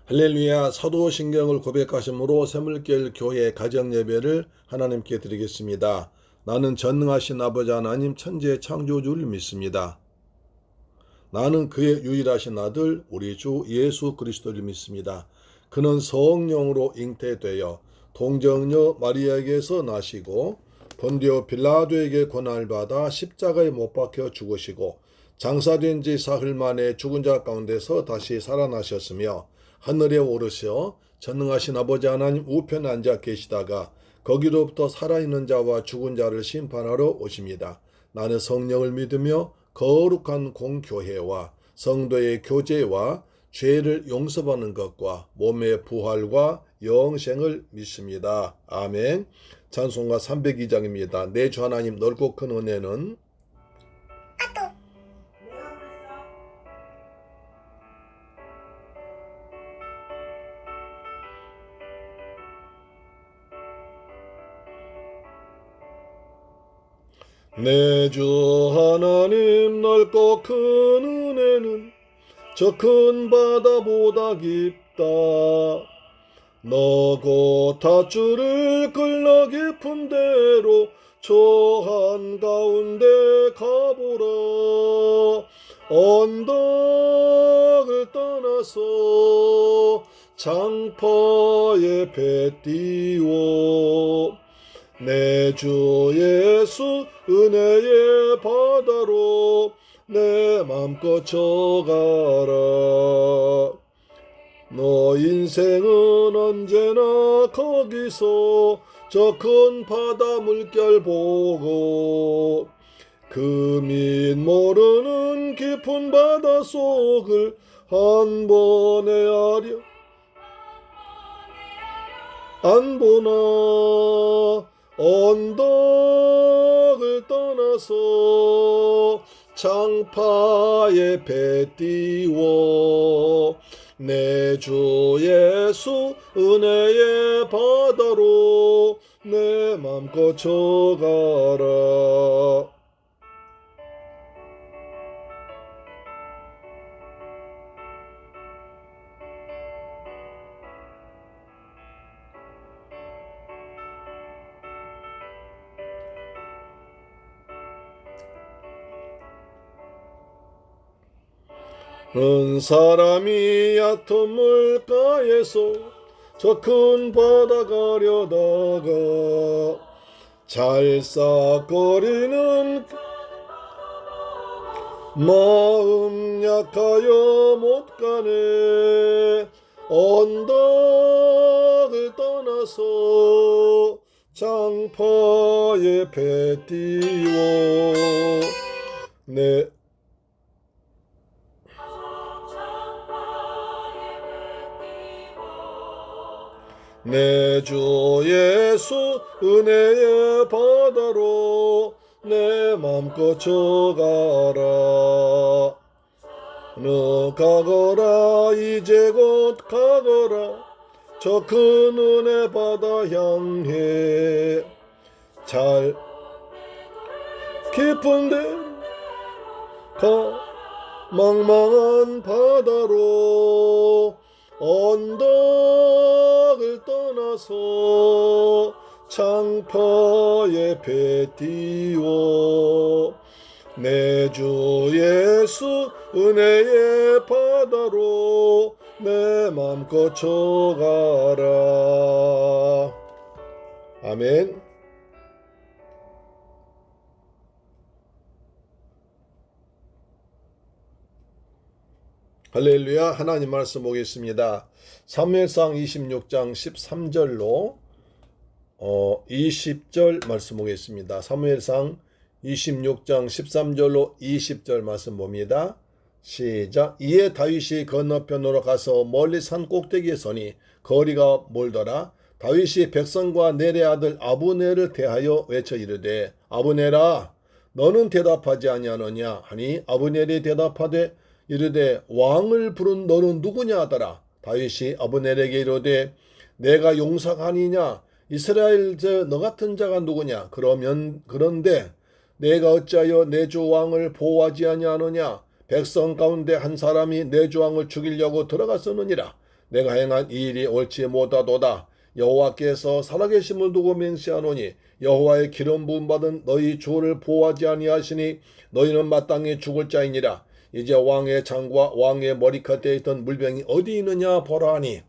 할렐루야. 사도신경을 고백하심으로 새물결 교회 가정예배를 하나님께 드리겠습니다. 나는 전능하신 아버지 하나님 천지의 창조주를 믿습니다. 나는 그의 유일하신 아들 우리 주 예수 그리스도를 믿습니다. 그는 성령으로 잉태되어 동정녀 마리아에게서 나시고 본디오 빌라도에게 고난을 받아 십자가에 못 박혀 죽으시고 장사된 지 사흘 만에 죽은 자 가운데서 다시 살아나셨으며 하늘에 오르셔 전능하신 아버지 하나님 우편에 앉아 계시다가 거기로부터 살아있는 자와 죽은 자를 심판하러 오십니다. 나는 성령을 믿으며 거룩한 공교회와 성도의 교제와 죄를 용서받는 것과 몸의 부활과 영생을 믿습니다. 아멘. 찬송가 302장입니다. 내 주 하나님 넓고 큰 은혜는 내 주 하나님 넓고 큰 은혜는 저 큰 바다보다 깊다. 너고 닷줄을 끌러 깊은 데로 저 한가운데 가보라. 언덕을 떠나서 장파에 배 띄워 내 주 예수 은혜의 바다로 내 맘껏 져가라. 너 인생은 언제나 거기서 저 큰 바다 물결 보고 그 밑 모르는 깊은 바다 속을 한 번에 아려 안 보나. 언덕을 떠나서 장파에 배 띄워 내 주 예수 은혜의 바다로 내 맘껏 져가라. 은 사람이 얕은 물가에서 저 큰 바다 가려다가 잘싹거리는 마음 약하여 못 가네. 언덕을 떠나서 장파에 배 띄워 내 주 예수 은혜의 바다로 내 맘껏 져가라. 너 가거라 이제 곧 가거라. 저 큰 은혜 바다 향해 잘 깊은데 가 망망한 바다로 언덕을 떠나서 장파에 배 띄워 내 주 예수 은혜의 바다로 내 맘껏 져가라. 아멘. 할렐루야. 하나님 말씀 보겠습니다. 사무엘상 26장 13절로 20절 말씀 보겠습니다. 사무엘상 26장 13절로 20절 말씀 봅니다. 시작. 이에 다윗이 건너편으로 가서 멀리 산 꼭대기에 서니 거리가 멀더라. 다윗이 백성과 넬의 아들 아브넬을 대하여 외쳐 이르되 아브넬아 너는 대답하지 아니하느냐 하니 아브넬이 대답하되 이르되 왕을 부른 너는 누구냐 하더라. 다윗이 아브넬에게 이르되 내가 용사가 아니냐 이스라엘 너 같은 자가 누구냐. 그런데 내가 어찌하여 내 주 왕을 보호하지 아니하느냐. 백성 가운데 한 사람이 내 주 왕을 죽이려고 들어갔었느니라. 내가 행한 이 일이 옳지 못하도다. 여호와께서 살아계심을 두고 맹세하노니 여호와의 기름 부음 받은 너희 주를 보호하지 아니하시니 너희는 마땅히 죽을 자이니라. 이제 왕의 창과 왕의 머리카락에 있던 물병이 어디 있느냐 보라 하니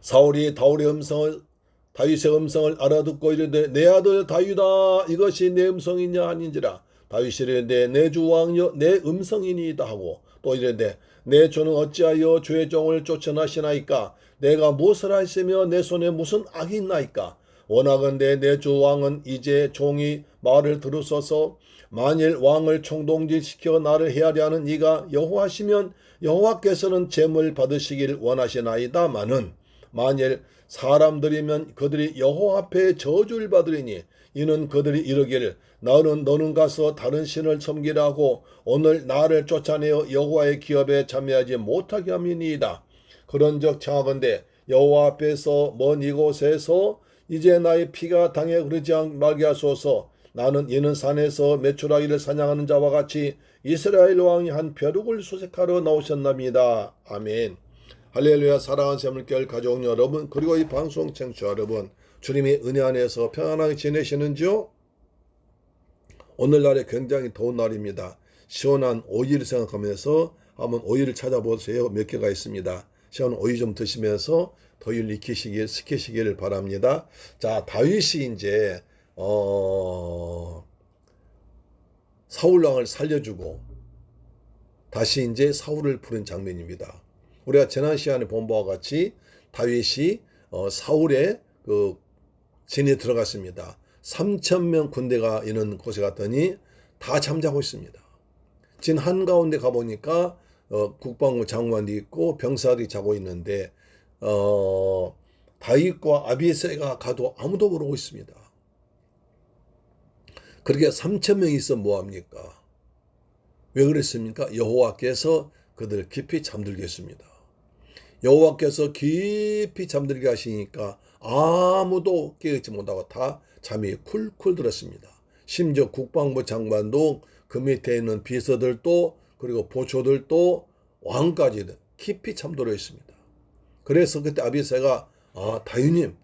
사울이 다윗의 음성을 알아듣고 이르되 내 아들 다윗아 이것이 내 음성이냐 하는지라. 다윗이 이르되 내 주 왕여 내 음성이니이다 하고 또 이르되 내 주는 어찌하여 주의 종을 쫓아나시나이까. 내가 무엇을 하였으며 내 손에 무슨 악이 있나이까. 원하건대 내 주 왕은 이제 종이 말을 들으소서. 만일 왕을 총동질시켜 나를 헤아려 하는 이가 여호와시면 여호와께서는 제물 받으시길 원하시나이다마는 만일 사람들이면 그들이 여호와 앞에 저주를 받으리니 이는 그들이 이르기를 너는 가서 다른 신을 섬기라고 오늘 나를 쫓아내어 여호와의 기업에 참여하지 못하게 함이니이다. 그런즉 청하건대 여호와 앞에서 먼 이곳에서 이제 나의 피가 당에 흐르지 말게 하소서. 나는 이는 산에서 메추라기를 사냥하는 자와 같이 이스라엘 왕이 한 벼룩을 수색하러 나오셨답니다. 아멘. 할렐루야. 사랑하는 새물결 가족 여러분, 그리고 이 방송 청취자 여러분, 주님이 은혜 안에서 평안하게 지내시는지요? 오늘날에 굉장히 더운 날입니다. 시원한 오이를 생각하면서 한번 오이를 찾아보세요. 몇 개가 있습니다. 시원한 오이 좀 드시면서 더위를 식히시길 바랍니다. 자, 다윗이 이제 사울왕을 살려주고 다시 이제 사울을 부른 장면입니다. 우리가 지난 시간에 본 바와 같이 다윗이 사울의 그 진에 들어갔습니다. 3,000명 군대가 있는 곳에 갔더니 다 잠자고 있습니다. 진 한가운데 가보니까 국방부 장관도 있고 병사들이 자고 있는데 다윗과 아비새가 가도 아무도 모르고 있습니다. 그렇게 3,000명이 있어 뭐합니까? 왜 그랬습니까? 여호와께서 그들 깊이 잠들게 했습니다. 여호와께서 깊이 잠들게 하시니까 아무도 깨어있지 못하고 다 잠이 쿨쿨 들었습니다. 심지어 국방부 장관도 그 밑에 있는 비서들도 그리고 보초들도 왕까지 깊이 잠들어 있습니다. 그래서 그때 아비새가 다윗님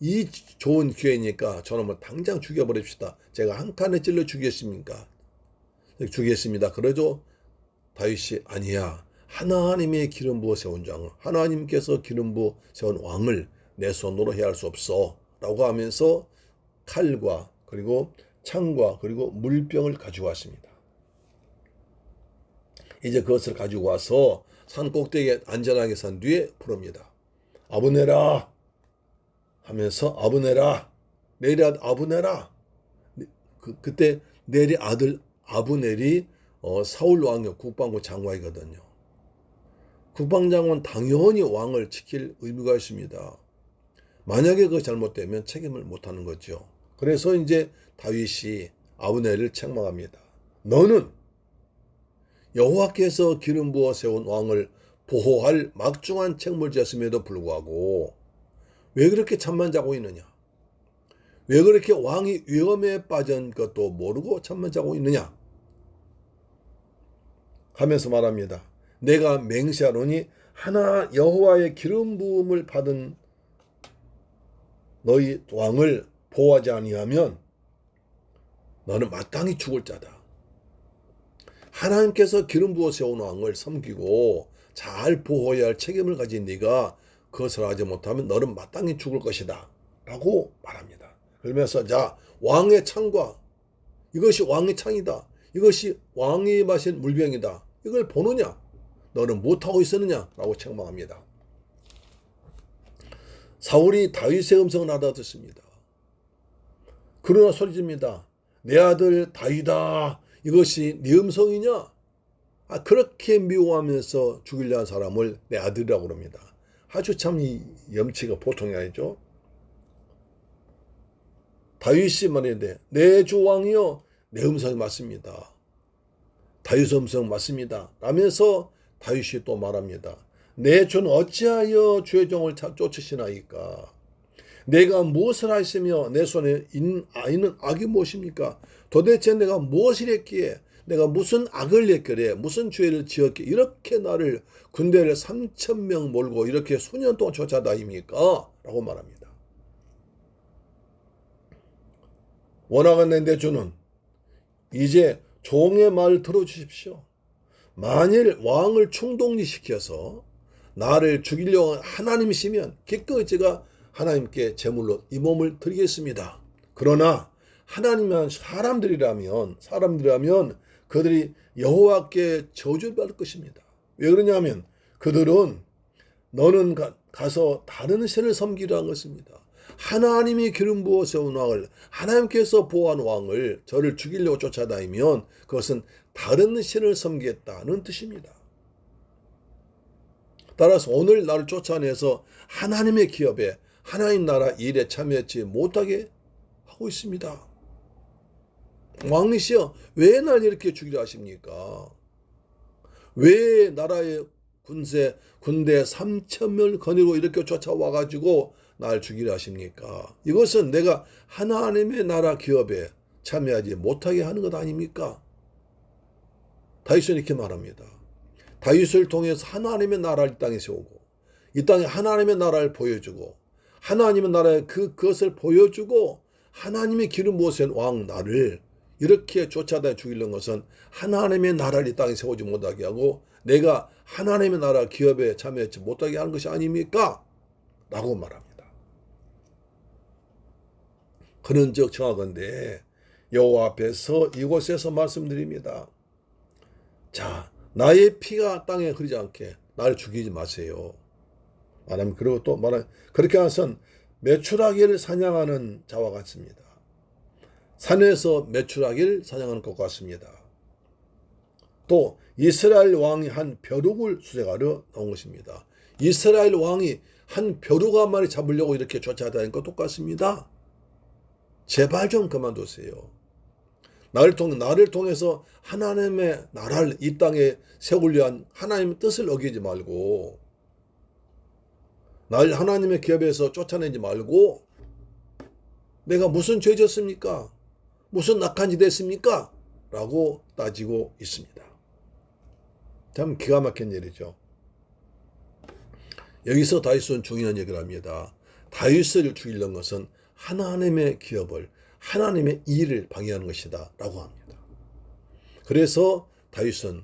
이 좋은 기회니까 저놈을 당장 죽여버립시다. 제가 한 칸에 찔러 죽이겠습니까? 죽이겠습니다. 그러죠. 다윗이 아니야. 하나님의 기름 부어 세운 장, 하나님께서 기름 부어 세운 왕을 내 손으로 해야 할 수 없어 라고 하면서 칼과 그리고 창과 그리고 물병을 가지고 왔습니다. 이제 그것을 가지고 와서 산 꼭대기에 안전하게 산 뒤에 부릅니다. 아브네라 하면서 아브네라 내리 아들 아브네라. 그때 내리 아들 아브넬이 사울 왕의 국방부 장관이거든요. 국방장관 당연히 왕을 지킬 의무가 있습니다. 만약에 그거 잘못되면 책임을 못하는 거죠. 그래서 이제 다윗이 아브넬을 책망합니다. 너는 여호와께서 기름 부어 세운 왕을 보호할 막중한 책무를 졌음에도 불구하고 왜 그렇게 잠만 자고 있느냐? 왜 그렇게 왕이 위험에 빠진 것도 모르고 잠만 자고 있느냐? 하면서 말합니다. 내가 맹세하노니 하나 여호와의 기름 부음을 받은 너희 왕을 보호하지 아니하면 너는 마땅히 죽을 자다. 하나님께서 기름 부어 세운 왕을 섬기고 잘 보호해야 할 책임을 가진 네가 그것을 하지 못하면 너는 마땅히 죽을 것이다 라고 말합니다. 그러면서 자 왕의 창과 이것이 왕의 창이다. 이것이 왕이 마신 물병이다. 이걸 보느냐? 너는 못하고 있었느냐? 라고 책망합니다. 사울이 다윗의 음성을 알아듣습니다. 그러나 소리칩니다. 내 아들 다윗아 이것이 네 음성이냐? 그렇게 미워하면서 죽이려 한 사람을 내 아들이라고 그럽니다. 아주 참 이 염치가 보통이 아니죠. 다윗이 말하는데 내 주 왕이여 내 음성이 맞습니다. 다윗 음성 맞습니다. 라면서 다윗이 또 말합니다. 내 주는 어찌하여 주의 종을 쫓으시나이까? 내가 무엇을 하였으며 내 손에 있는 악이 무엇입니까? 도대체 내가 무엇을 했기에 내가 무슨 악을 했길래 무슨 죄를 지었기에 이렇게 나를 군대를 3,000명 몰고 이렇게 수년 동안 쫓아다닙니까? 라고 말합니다. 원하건대 내 주는 이제 종의 말을 들어주십시오. 만일 왕을 충동시켜서 나를 죽이려고 하나님이시면 기꺼이 제가 하나님께 제물로 이 몸을 드리겠습니다. 그러나 하나님은 사람들이라면 그들이 여호와께 저주를 받을 것입니다. 왜 그러냐면 그들은 너는 가서 다른 신을 섬기라 한 것입니다. 하나님이 기름 부어 세운 왕을, 하나님께서 보호한 왕을 저를 죽이려고 쫓아다니면 그것은 다른 신을 섬기겠다는 뜻입니다. 따라서 오늘 나를 쫓아내서 하나님의 기업에 하나님 나라 일에 참여하지 못하게 하고 있습니다. 왕이시여, 왜 날 이렇게 죽이려 하십니까? 왜 나라의 군대 3,000명을 거느리고 이렇게 쫓아와가지고 날 죽이려 하십니까? 이것은 내가 하나님의 나라 기업에 참여하지 못하게 하는 것 아닙니까? 다윗은 이렇게 말합니다. 다윗을 통해서 하나님의 나라를 이 땅에 세우고 이 땅에 하나님의 나라를 보여주고 하나님의 나라의 그것을 보여주고 하나님의 기름 부으신 왕 나를 이렇게 쫓아다 죽이려는 것은 하나님의 나라를 이 땅에 세우지 못하게 하고 내가 하나님의 나라 기업에 참여하지 못하게 하는 것이 아닙니까? 라고 말합니다. 그런즉 청하건대 여호와 앞에서 이곳에서 말씀드립니다. 자, 나의 피가 땅에 흐르지 않게 나를 죽이지 마세요. 말하면 그리고 또 말하면 그렇게 해서는 메추라기를 사냥하는 자와 같습니다. 산에서 메추라기를 사냥하는 것 같습니다. 또 이스라엘 왕이 한 벼룩을 수색하러 나온 것입니다. 이스라엘 왕이 한 벼룩 한 마리 잡으려고 이렇게 쫓아다니는 것 똑같습니다. 제발 좀 그만두세요. 나를 통해서 하나님의 나라를 이 땅에 세우려 한 하나님의 뜻을 어기지 말고 날 하나님의 기업에서 쫓아내지 말고 내가 무슨 죄 졌습니까? 무슨 악한 짓 했습니까? 라고 따지고 있습니다. 참 기가 막힌 일이죠. 여기서 다윗은 중요한 얘기를 합니다. 다윗을 죽이려는 것은 하나님의 기업을 하나님의 일을 방해하는 것이다 라고 합니다. 그래서 다윗은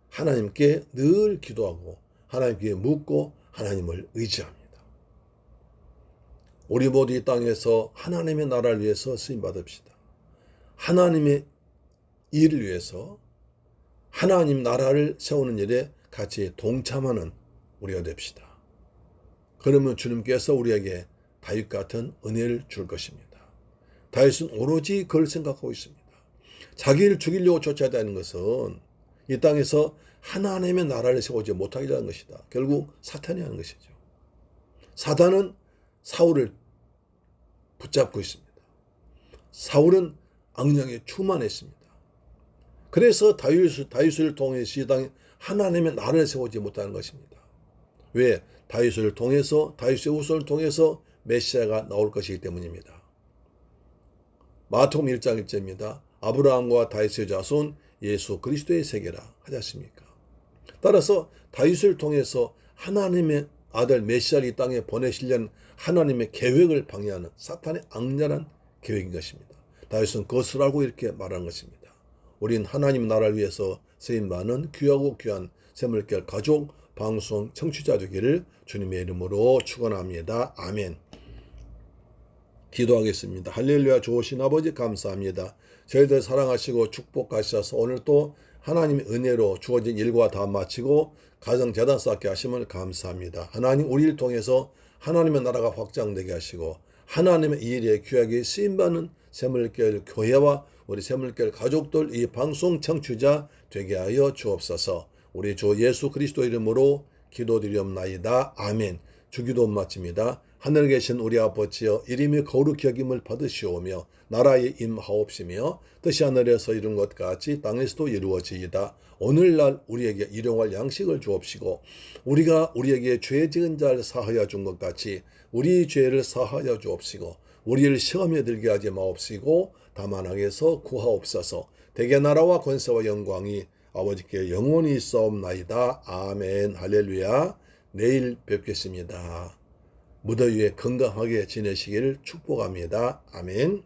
하나님께 늘 기도하고 하나님께 묻고 하나님을 의지합니다. 우리 모두 이 땅에서 하나님의 나라를 위해서 쓰임받읍시다. 하나님의 일을 위해서 하나님 나라를 세우는 일에 같이 동참하는 우리가 됩시다. 그러면 주님께서 우리에게 다윗 같은 은혜를 줄 것입니다. 다윗은 오로지 그걸 생각하고 있습니다. 자기를 죽이려고 쫓아다니는 것은 이 땅에서 하나님의 나라를 세우지 못하게 하는 것이다. 결국 사탄이 하는 것이죠. 사탄은 사울을 붙잡고 있습니다. 사울은 악령에 충만했습니다. 그래서 다윗을 통해서 이 땅에 하나님의 나라를 세우지 못하는 것입니다. 왜? 다윗을 통해서 다윗의 후손을 통해서 메시아가 나올 것이기 때문입니다. 마태복음 1장 1절입니다. 아브라함과 다윗의 자손 예수 그리스도의 세계라 하지 않습니까? 따라서 다윗을 통해서 하나님의 아들 메시아를 이 땅에 보내시려는 하나님의 계획을 방해하는 사탄의 악랄한 계획인 것입니다. 다윗은 그것을 알고 이렇게 말하는 것입니다. 우린 하나님 나라를 위해서 쓰임받는 귀하고 귀한 샘물결 가족 방송 청취자 되기를 주님의 이름으로 축원합니다. 아멘. 기도하겠습니다. 할렐루야. 좋으신 아버지 감사합니다. 저희들 사랑하시고 축복하셔서 오늘 또 하나님의 은혜로 주어진 일과 다 마치고 가정 재단 쌓게 하심을 감사합니다. 하나님 우리를 통해서 하나님의 나라가 확장되게 하시고 하나님의 이 일에 귀하게 쓰임받는 샘물결 교회와 우리 샘물결 가족들 이 방송 청취자 되게 하여 주옵소서. 우리 주 예수 그리스도 이름으로 기도드리옵나이다. 아멘. 주기도 마칩니다. 하늘에 계신 우리 아버지여 이름이 거룩히 여김을 받으시오며 나라에 임하옵시며 뜻이 하늘에서 이룬 것 같이 땅에서도 이루어지이다. 오늘날 우리에게 일용할 양식을 주옵시고 우리가 우리에게 죄 지은 자를 사하여 준 것 같이 우리 죄를 사하여 주옵시고 우리를 시험에 들게 하지 마옵시고 다만 악에서 구하옵소서. 대개 나라와 권세와 영광이 아버지께 영원히 있사옵나이다. 아멘. 할렐루야. 내일 뵙겠습니다. 무더위에 건강하게 지내시기를 축복합니다. 아멘.